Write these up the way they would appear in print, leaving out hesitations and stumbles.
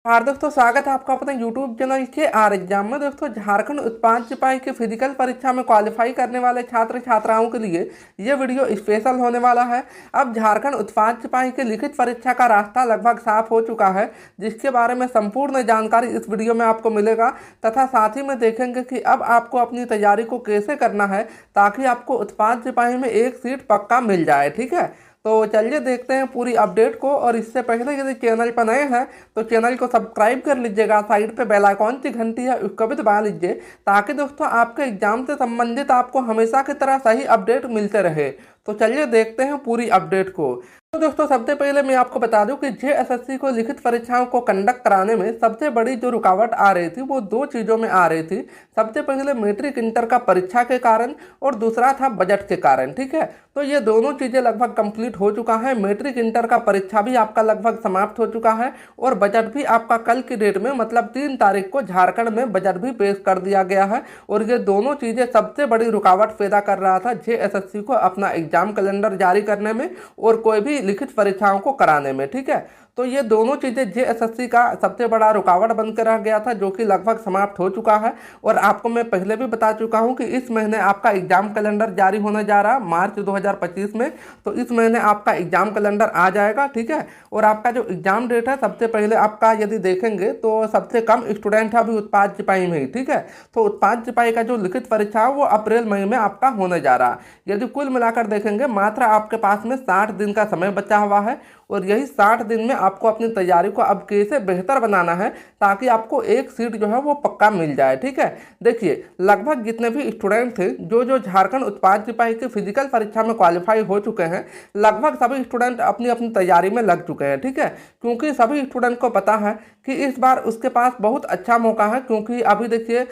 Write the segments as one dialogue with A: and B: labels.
A: हाँ दोस्तों, स्वागत है आपका अपने YouTube चैनल के आर एग्जाम में। दोस्तों, झारखंड उत्पाद सिपाही की फिजिकल परीक्षा में क्वालिफाई करने वाले छात्र छात्राओं के लिए ये वीडियो स्पेशल होने वाला है। अब झारखंड उत्पाद सिपाही की लिखित परीक्षा का रास्ता लगभग साफ हो चुका है, जिसके बारे में संपूर्ण जानकारी इस वीडियो में आपको मिलेगा। तथा साथ ही में देखेंगे कि अब आपको अपनी तैयारी को कैसे करना है ताकि आपको उत्पाद सिपाही में एक सीट पक्का मिल जाए। ठीक है, तो चलिए देखते हैं पूरी अपडेट को। और इससे पहले यदि चैनल पर नए हैं तो चैनल को सब्सक्राइब कर लीजिएगा, साइड पे बेल आइकॉन की घंटी है उसको भी दबा लीजिए, ताकि दोस्तों आपके एग्जाम से संबंधित आपको हमेशा की तरह सही अपडेट मिलते रहे। तो चलिए देखते हैं पूरी अपडेट को। तो दोस्तों, सबसे पहले मैं आपको बता दूं कि जेएसएससी को लिखित परीक्षाओं को कंडक्ट कराने में सबसे बड़ी जो रुकावट आ रही थी वो दो चीज़ों में आ रही थी। सबसे पहले मैट्रिक इंटर का परीक्षा के कारण और दूसरा था बजट के कारण। ठीक है, तो ये दोनों चीज़ें लगभग कंप्लीट हो चुका है। मैट्रिक इंटर का परीक्षा भी आपका लगभग समाप्त हो चुका है और बजट भी आपका कल की डेट में मतलब 3 तारीख को झारखंड में बजट भी पेश कर दिया गया है। और ये दोनों चीज़ें सबसे बड़ी रुकावट पैदा कर रहा था जेएसएससी को अपना एग्जाम कैलेंडर जारी करने में और कोई भी लिखित परीक्षाओं को कराने में। ठीक है, तो ये दोनों चीज़ें जेएसएससी का सबसे बड़ा रुकावट बनकर रह गया था, जो कि लगभग समाप्त हो चुका है। और आपको मैं पहले भी बता चुका हूं कि इस महीने आपका एग्जाम कैलेंडर जारी होने जा रहा है मार्च 2025 में। तो इस महीने आपका एग्जाम कैलेंडर आ जाएगा। ठीक है, और आपका जो एग्जाम डेट है सबसे पहले आपका यदि देखेंगे तो सबसे कम स्टूडेंट है अभी उत्पाद सिपाही में ही। ठीक है, तो उत्पाद सिपाही का जो लिखित परीक्षा है वो अप्रैल मई में आपका होने जा रहा है। यदि कुल मिलाकर देखेंगे मात्र आपके पास में 60 दिन का समय बचा हुआ है और यही 60 दिन में आपको अपनी तैयारी को अब कैसे बेहतर बनाना है ताकि आपको एक सीट जो है वो पक्का मिल जाए। ठीक है, देखिए लगभग जितने भी स्टूडेंट थे जो जो झारखंड उत्पाद सिपाही की फिजिकल परीक्षा में क्वालिफाई हो चुके हैं, लगभग सभी स्टूडेंट अपनी अपनी तैयारी में लग चुके हैं। ठीक है, क्योंकि सभी स्टूडेंट को पता है कि इस बार उसके पास बहुत अच्छा मौका है, क्योंकि अभी देखिए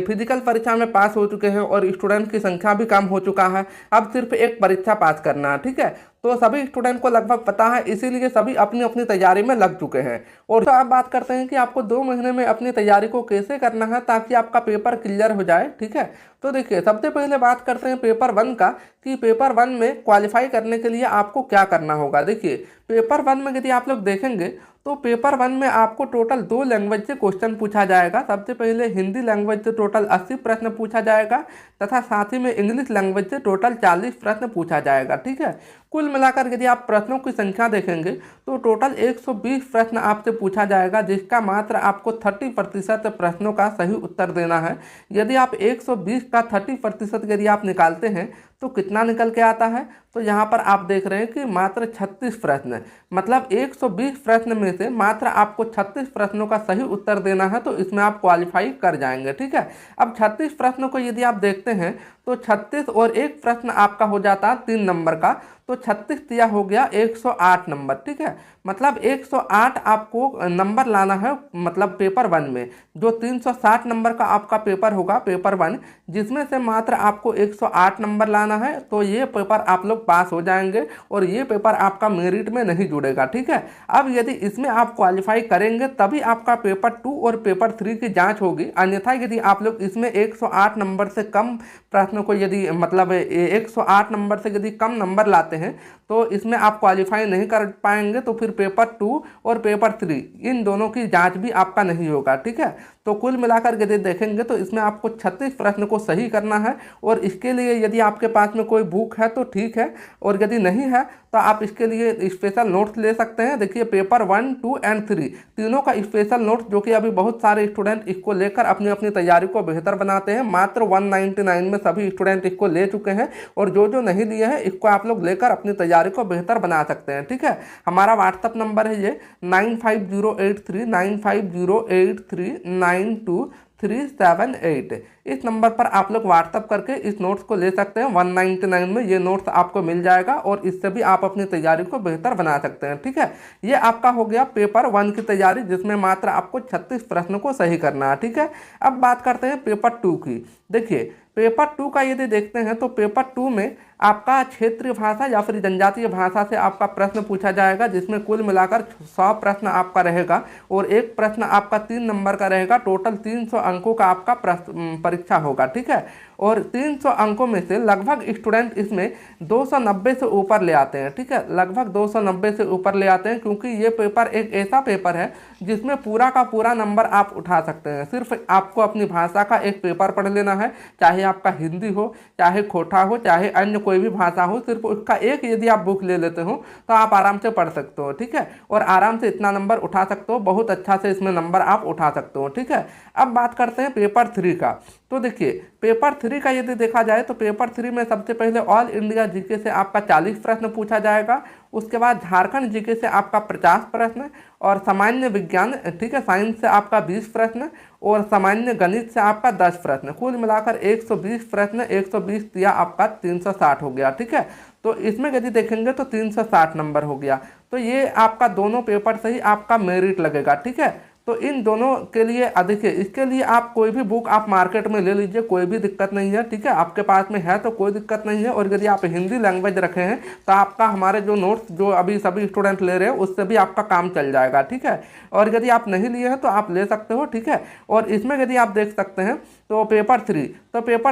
A: फिजिकल परीक्षा में पास हो चुके हैं और स्टूडेंट की संख्या भी कम हो चुका है। अब सिर्फ एक परीक्षा पास करना है। ठीक है, तो सभी स्टूडेंट को लगभग पता है, इसीलिए सभी अपनी अपनी तैयारी में लग चुके हैं। और तो आप बात करते हैं कि आपको 2 महीने में अपनी तैयारी को कैसे करना है ताकि आपका पेपर क्लियर हो जाए। ठीक है, तो देखिए सबसे पहले बात करते हैं पेपर 1 का कि पेपर 1 में क्वालिफाई करने के लिए आपको क्या करना होगा। देखिए पेपर 1 में यदि आप लोग देखेंगे तो पेपर 1 में आपको टोटल 2 लैंग्वेज से क्वेश्चन पूछा जाएगा। सबसे पहले हिंदी लैंग्वेज से टोटल 80 प्रश्न पूछा जाएगा तथा साथ ही में इंग्लिश लैंग्वेज से टोटल 40 प्रश्न पूछा जाएगा। ठीक है, कुल मिलाकर यदि आप प्रश्नों की संख्या देखेंगे तो टोटल 120 प्रश्न आपसे पूछा जाएगा, जिसका मात्र आपको 30% प्रश्नों का सही उत्तर देना है। यदि आप 120 का 30% यदि आप निकालते हैं तो कितना निकल के आता है, तो यहाँ पर आप देख रहे हैं कि मात्र 36 प्रश्न, मतलब 120 प्रश्न में से मात्र आपको 36 प्रश्नों का सही उत्तर देना है, तो इसमें आप क्वालिफाई कर जाएंगे। ठीक है, अब 36 प्रश्नों को यदि आप देखते हैं तो 36 और एक प्रश्न आपका हो जाता है 3 नंबर का, तो 36 दिया हो गया 108 नंबर। ठीक है, मतलब 108 आपको नंबर लाना है, मतलब पेपर 1 में जो 360 नंबर का आपका पेपर होगा पेपर 1, जिसमें से मात्र आपको 108 नंबर लाना है, तो ये पेपर आप लोग पास हो जाएंगे और ये पेपर आपका मेरिट में नहीं जुड़ेगा। ठीक है, अब यदि इसमें आप क्वालिफाई करेंगे तभी आपका पेपर 2 और पेपर 3 की जांच होगी। अन्यथा यदि आप लोग इसमें 108 नंबर से कम प्रश्न को यदि मतलब 108 नंबर से यदि कम नंबर लाते हैं तो इसमें आप क्वालिफाई नहीं कर पाएंगे, तो फिर पेपर 2 और पेपर 3 इन दोनों की जांच भी आपका नहीं होगा। ठीक है, तो कुल मिलाकर यदि देखेंगे तो इसमें आपको 36 प्रश्न को सही करना है। और इसके लिए यदि आपके पास में कोई बुक है तो ठीक है, और यदि नहीं है तो आप इसके लिए स्पेशल नोट्स ले सकते हैं। देखिए पेपर 1, 2 एंड 3 तीनों का स्पेशल नोट्स, जो कि अभी बहुत सारे स्टूडेंट इसको लेकर अपनी अपनी तैयारी को बेहतर बनाते हैं। मात्र 199 में सभी स्टूडेंट इसको ले चुके हैं और जो जो नहीं लिए हैं इसको आप लोग लेकर अपनी तैयारी को बेहतर बना सकते हैं। ठीक है, हमारा व्हाट्सअप नंबर है ये 950839539238। इस नंबर पर आप लोग व्हाट्सअप करके इस नोट्स को ले सकते हैं। 199 में ये नोट्स आपको मिल जाएगा और इससे भी आप अपनी तैयारी को बेहतर बना सकते हैं। ठीक है, ये आपका हो गया पेपर 1 की तैयारी, जिसमें मात्र आपको 36 प्रश्नों को सही करना है। ठीक है, अब बात करते हैं पेपर 2 की। देखिए पेपर 2 का यदि देखते हैं तो पेपर 2 में आपका क्षेत्रीय भाषा या फिर जनजातीय भाषा से आपका प्रश्न पूछा जाएगा, जिसमें कुल मिलाकर 100 प्रश्न आपका रहेगा और एक प्रश्न आपका 3 नंबर का रहेगा। टोटल 300 अंकों का आपका परीक्षा होगा। ठीक है, और 300 अंकों में से लगभग स्टूडेंट इसमें 290 से ऊपर ले आते हैं। ठीक है, लगभग 290 से ऊपर ले आते हैं, क्योंकि ये पेपर एक ऐसा पेपर है जिसमें पूरा का पूरा नंबर आप उठा सकते हैं। सिर्फ आपको अपनी भाषा का एक पेपर पढ़ लेना है, चाहे आपका हिंदी हो, चाहे खोटा हो, चाहे अन्य कोई भी भाषा हो, सिर्फ उसका एक यदि आप बुक ले लेते हो तो आप आराम से पढ़ सकते हो। ठीक है, और आराम से इतना नंबर उठा सकते हो, बहुत अच्छा से इसमें नंबर आप उठा सकते हो। ठीक है, अब बात करते हैं पेपर 3 का। तो देखिए पेपर 3 का यदि देखा जाए तो पेपर 3 में सबसे पहले ऑल इंडिया जीके से आपका 40 प्रश्न पूछा जाएगा। उसके बाद झारखंड जीके से आपका 50 प्रश्न और सामान्य विज्ञान, ठीक है, साइंस से आपका 20 प्रश्न और सामान्य गणित से आपका 10 प्रश्न, कुल मिलाकर 120 प्रश्न। 120 दिया आपका 360 हो गया। ठीक है, तो इसमें यदि देखेंगे तो 360 नंबर हो गया। तो ये आपका दोनों पेपर से ही आपका मेरिट लगेगा। ठीक है, तो इन दोनों के लिए देखिए, इसके लिए आप कोई भी बुक आप मार्केट में ले लीजिए, कोई भी दिक्कत नहीं है। ठीक है, आपके पास में है तो कोई दिक्कत नहीं है। और यदि आप हिंदी लैंग्वेज रखे हैं तो आपका हमारे जो नोट्स जो अभी सभी स्टूडेंट ले रहे हैं उससे भी आपका काम चल जाएगा। ठीक है, और यदि आप नहीं लिए हैं तो आप ले सकते हो। ठीक है, और इसमें यदि आप देख सकते हैं तो पेपर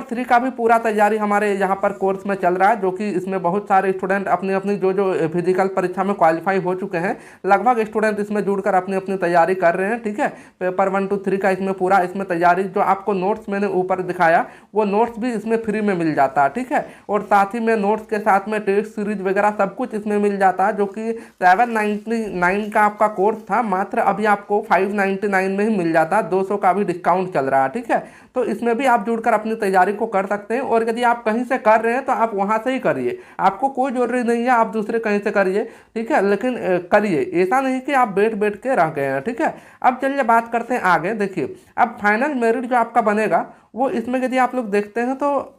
A: 3 का भी पूरा तैयारी हमारे यहाँ पर कोर्स में चल रहा है, जो कि इसमें बहुत सारे स्टूडेंट अपनी अपनी जो फिजिकल परीक्षा में क्वालिफाई हो चुके हैं, लगभग स्टूडेंट इसमें जुड़कर अपनी अपनी तैयारी कर रहे हैं। ठीक है, पेपर 1 to 3 का इसमें पूरा इसमें तैयारी, जो आपको नोट्स मैंने ऊपर दिखाया वो नोट्स भी इसमें फ्री में मिल जाता है। ठीक है, और साथ ही में नोट्स के साथ में टेस्ट सीरीज वगैरह सब कुछ इसमें मिल जाता है, जो कि 799 का आपका कोर्स था, मात्र अभी आपको 599 में ही मिल जाता है। 200 का भी डिस्काउंट चल रहा है। ठीक है, तो इसमें भी आप जुड़कर अपनी तैयारी को कर सकते हैं। और यदि आप कहीं से कर रहे हैं तो आप वहां से ही करिए, आपको कोई जरूरी नहीं है आप दूसरे कहीं से करिए। ठीक है, लेकिन करिए, ऐसा नहीं कि आप बैठ बैठ के रह गए हैं। ठीक है, अब चलिए बात करते हैं आगे। देखिए अब फाइनल मेरिट जो आपका बनेगा वो इसमें यदि आप लोग देखते हैं तो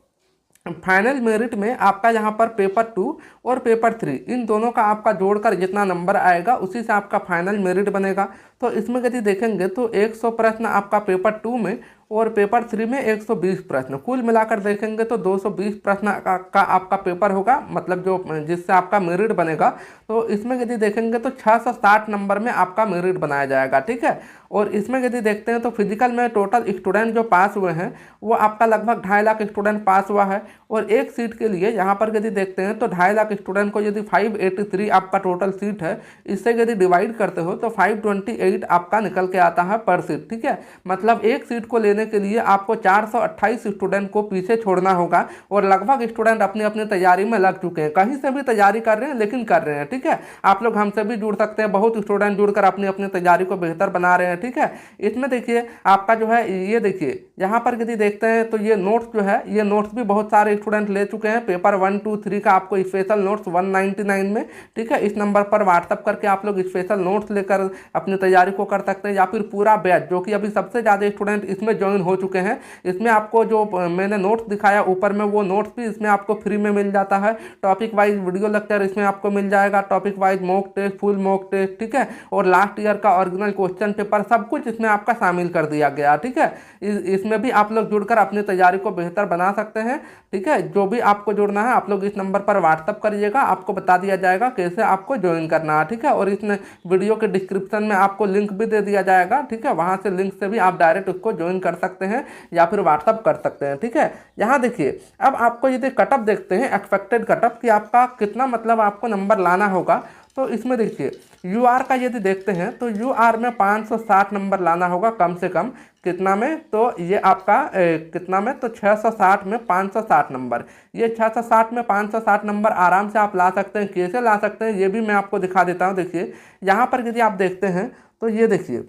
A: फाइनल मेरिट में आपका यहाँ पर पेपर 2 और पेपर 3 इन दोनों का आपका जोड़कर जितना नंबर आएगा उसी से आपका फाइनल मेरिट बनेगा। तो इसमें यदि देखेंगे तो 100 प्रश्न आपका पेपर 2 में और पेपर 3 में 120 प्रश्न, कुल मिलाकर देखेंगे तो 220 प्रश्न का आपका पेपर होगा, मतलब जो जिससे आपका मेरिट बनेगा। तो इसमें यदि देखेंगे तो 660 नंबर में आपका मेरिट बनाया जाएगा। ठीक है, और इसमें यदि देखते हैं तो फिजिकल में टोटल स्टूडेंट जो पास हुए हैं वो आपका लगभग 2.5 लाख स्टूडेंट पास हुआ है। और एक सीट के लिए यहाँ पर यदि देखते हैं तो 2.5 लाख स्टूडेंट को यदि 583 आपका टोटल सीट है, इससे यदि डिवाइड करते हो तो 528 आपका निकल के आता है पर सीट। ठीक है, मतलब एक सीट को लेने के लिए आपको 428 स्टूडेंट को पीछे छोड़ना होगा। और लगभग स्टूडेंट अपनी अपनी तैयारी में लग चुके हैं, कहीं से भी तैयारी कर रहे हैं लेकिन कर रहे हैं। ठीक है, आप लोग हमसे भी जुड़ सकते हैं, बहुत स्टूडेंट जुड़कर अपनी अपनी तैयारी को बेहतर बना रहे हैं। ठीक है, इसमें देखिए आपका जो है ये देखिए यहाँ पर यदि देखते हैं तो ये नोट्स जो है ये नोट्स भी बहुत सारे स्टूडेंट ले चुके हैं। पेपर 1, 2, 3 का आपको स्पेशल नोट्स 199 में। ठीक है, इस नंबर पर व्हाट्सअप करके आप लोग स्पेशल नोट्स लेकर अपनी तैयारी को कर सकते हैं, या फिर पूरा बैच जो कि अभी सबसे ज़्यादा स्टूडेंट इसमें ज्वाइन हो चुके हैं। इसमें आपको जो मैंने नोट्स दिखाया ऊपर में वो नोट्स भी इसमें आपको फ्री में मिल जाता है। टॉपिक वाइज वीडियो लेक्चर इसमें आपको मिल जाएगा, topic wise mock test, full mock test. ठीक है, और लास्ट ईयर का ओरिजिनल क्वेश्चन पेपर सब कुछ इसमें आपका शामिल कर दिया गया। ठीक है, इसमें भी आप लोग जुड़कर अपनी तैयारी को बेहतर बना सकते हैं। ठीक है, जो भी आपको जुड़ना है आप लोग इस नंबर पर व्हाट्सअप करिएगा, आपको बता दिया जाएगा कैसे आपको ज्वाइन करना है। ठीक है, और इस वीडियो के डिस्क्रिप्शन में आपको लिंक भी दे दिया जाएगा। ठीक है, वहां से लिंक से भी आप डायरेक्ट उसको ज्वाइन कर सकते हैं या फिर व्हाट्सअप कर सकते हैं। ठीक है, यहाँ देखिए अब आपको यदि कटअप देखते हैं, एक्सपेक्टेड कटअप कि आपका कितना मतलब आपको नंबर लाना होगा, तो इसमें देखिए यूआर का यदि देखते हैं तो यूआर में 560 नंबर लाना होगा कम से कम। कितना में, तो ये आपका कितना में, तो 660 में 560 नंबर। ये 660 में 560 नंबर आराम से आप ला सकते हैं। कैसे ला सकते हैं ये भी मैं आपको दिखा देता हूँ। देखिए यहाँ पर यदि आप देखते हैं तो ये देखिए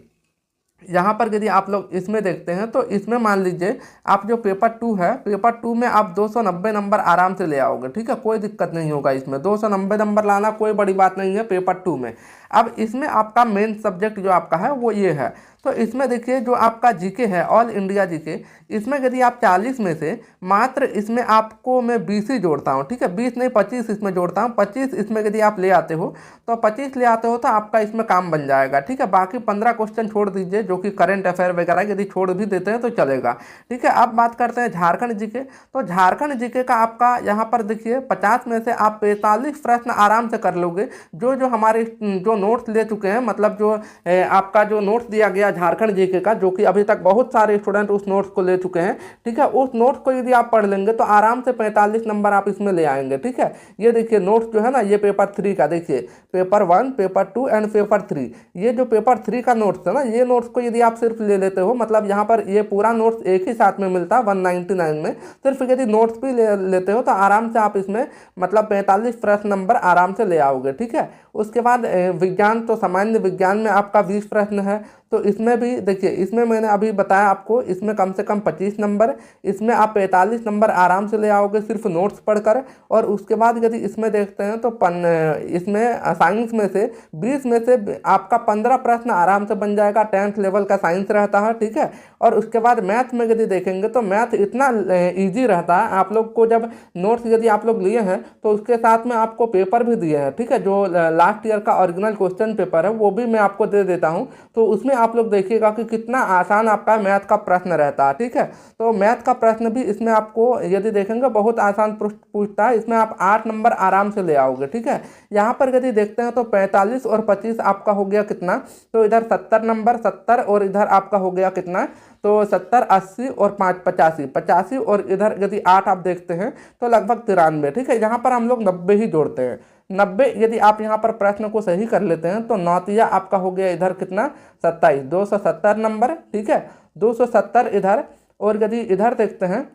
A: यहाँ पर यदि आप लोग इसमें देखते हैं तो इसमें मान लीजिए आप जो पेपर 2 है, पेपर 2 में आप 290 नंबर आराम से ले आओगे। ठीक है, कोई दिक्कत नहीं होगा इसमें, 290 नंबर लाना कोई बड़ी बात नहीं है पेपर 2 में। अब इसमें आपका मेन सब्जेक्ट जो आपका है वो ये है। तो इसमें देखिए जो आपका जीके है, ऑल इंडिया जीके, इसमें यदि आप 40 में से मात्र इसमें आपको मैं 20 ही जोड़ता हूँ। ठीक है, 20 नहीं 25 इसमें जोड़ता हूँ। 25 इसमें यदि आप ले आते हो तो 25 ले आते हो तो आपका इसमें काम बन जाएगा। ठीक है, बाकी 15 क्वेश्चन छोड़ दीजिए जो कि करंट अफेयर वगैरह यदि छोड़ भी देते हैं तो चलेगा। ठीक है, अब बात करते हैं झारखंड जीके। तो झारखंड जीके का आपका यहाँ पर देखिए 50 में से आप 45 प्रश्न आराम से कर लोगे। जो हमारे जो नोट्स ले चुके हैं, मतलब जो आपका जो नोट्स दिया गया झारखंड जीके का, जो कि अभी तक बहुत सारे स्टूडेंट उस नोट्स को ले चुके हैं, ठीक है, उस नोट्स को यदि आप पढ़ लेंगे तो आराम से 45 नंबर आप इसमें ले आएंगे, ठीक है। ये देखिए नोट्स जो है ना, ये पेपर 3 का देखिए, पेपर 1, पेपर 2 एंड पेपर 3, ये जो पेपर 3 का नोट्स है ना, ये नोट्स को यदि आप सिर्फ ले लेते हो, मतलब यहाँ पर ये पूरा नोट्स एक ही साथ में मिलता है 199 में, सिर्फ यदि नोट्स भी ले लेते हो तो आराम से आप इसमें मतलब 45 प्रश्न नंबर आराम से ले आओगे, ठीक है। उसके बाद विज्ञान, तो सामान्य विज्ञान में आपका 20 प्रश्न है, तो इसमें भी देखिए, इसमें मैंने अभी बताया आपको, इसमें कम से कम 25 नंबर, इसमें आप 45 नंबर आराम से ले आओगे सिर्फ नोट्स पढ़कर। और उसके बाद यदि इसमें देखते हैं तो इसमें साइंस में से 20 में से आपका 15 प्रश्न आराम से बन जाएगा, 10th लेवल का साइंस रहता है, ठीक है। और उसके बाद मैथ में यदि देखेंगे तो मैथ इतना ईजी रहता है, आप लोग को जब नोट्स यदि आप लोग लिए हैं तो उसके साथ में आपको पेपर भी दिए हैं, ठीक है, जो लास्ट ईयर का ओरिजिनल क्वेश्चन पेपर है वो भी मैं आपको दे देता हूँ, तो उसमें आप लोग देखिएगा कि कितना आसान आपका मैथ का प्रश्न रहता है, ठीक है। तो मैथ का प्रश्न भी इसमें आपको यदि देखेंगे बहुत आसान पूछता है, इसमें आप 8 नंबर आराम से ले आओगे, ठीक है। यहाँ पर यदि देखते हैं तो 45 और 25 आपका हो गया कितना, तो इधर 70 नंबर, 70 और इधर आपका हो गया कितना, तो 70, 80 और 5 85, 85 और इधर यदि 8 आप देखते हैं तो लगभग 93, ठीक है। यहाँ पर हम लोग 90 ही जोड़ते हैं, 90 यदि आप यहाँ पर प्रश्न को सही कर लेते हैं तो 9 आपका हो गया इधर कितना, 27, 270 नंबर, ठीक है, 270 इधर। और यदि इधर देखते हैं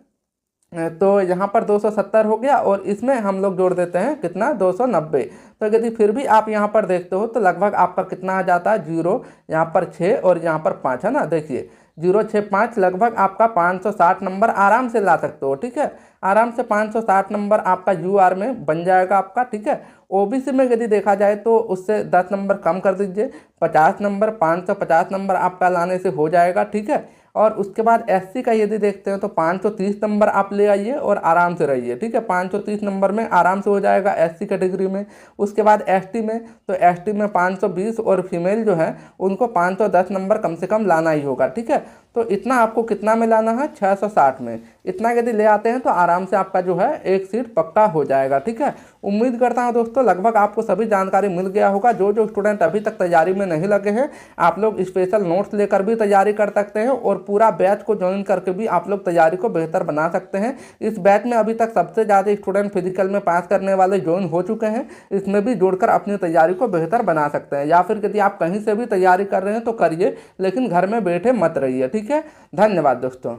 A: तो यहाँ पर 270 हो गया और इसमें हम लोग जोड़ देते हैं कितना, 290। तो यदि फिर भी आप यहाँ पर देखते हो तो लगभग आपका कितना आ जाता है, 0 यहाँ पर 6 और यहाँ पर 5 है ना, देखिए 0 6 5, लगभग आपका 560 नंबर आराम से ला सकते हो, ठीक है। आराम से 560 नंबर आपका यूआर में बन जाएगा आपका, ठीक है। ओबीसी में यदि देखा जाए तो उससे 10 नंबर कम कर दीजिए, 50 नंबर, 550 नंबर आपका लाने से हो जाएगा, ठीक है। और उसके बाद एससी का यदि देखते हैं तो 530 नंबर आप ले आइए और आराम से रहिए, ठीक है, 530 नंबर में आराम से हो जाएगा एससी कैटेगरी में। उसके बाद एसटी में, तो एसटी में 520 और फीमेल जो है उनको 510 नंबर कम से कम लाना ही होगा, ठीक है। तो इतना आपको कितना में लाना है, 660 में, इतना यदि ले आते हैं तो आराम से आपका जो है एक सीट पक्का हो जाएगा, ठीक है। उम्मीद करता हूं दोस्तों लगभग आपको सभी जानकारी मिल गया होगा। जो जो स्टूडेंट अभी तक तैयारी में नहीं लगे हैं, आप लोग स्पेशल नोट्स लेकर भी तैयारी कर सकते हैं और पूरा बैच को ज्वाइन करके भी आप लोग तैयारी को बेहतर बना सकते हैं। इस बैच में अभी तक सबसे ज़्यादा स्टूडेंट फिजिकल में पास करने वाले ज्वाइन हो चुके हैं, इसमें भी जुड़कर अपनी तैयारी को बेहतर बना सकते हैं। या फिर यदि आप कहीं से भी तैयारी कर रहे हैं तो करिए, लेकिन घर में बैठे मत रहिए, ठीक है। धन्यवाद दोस्तों।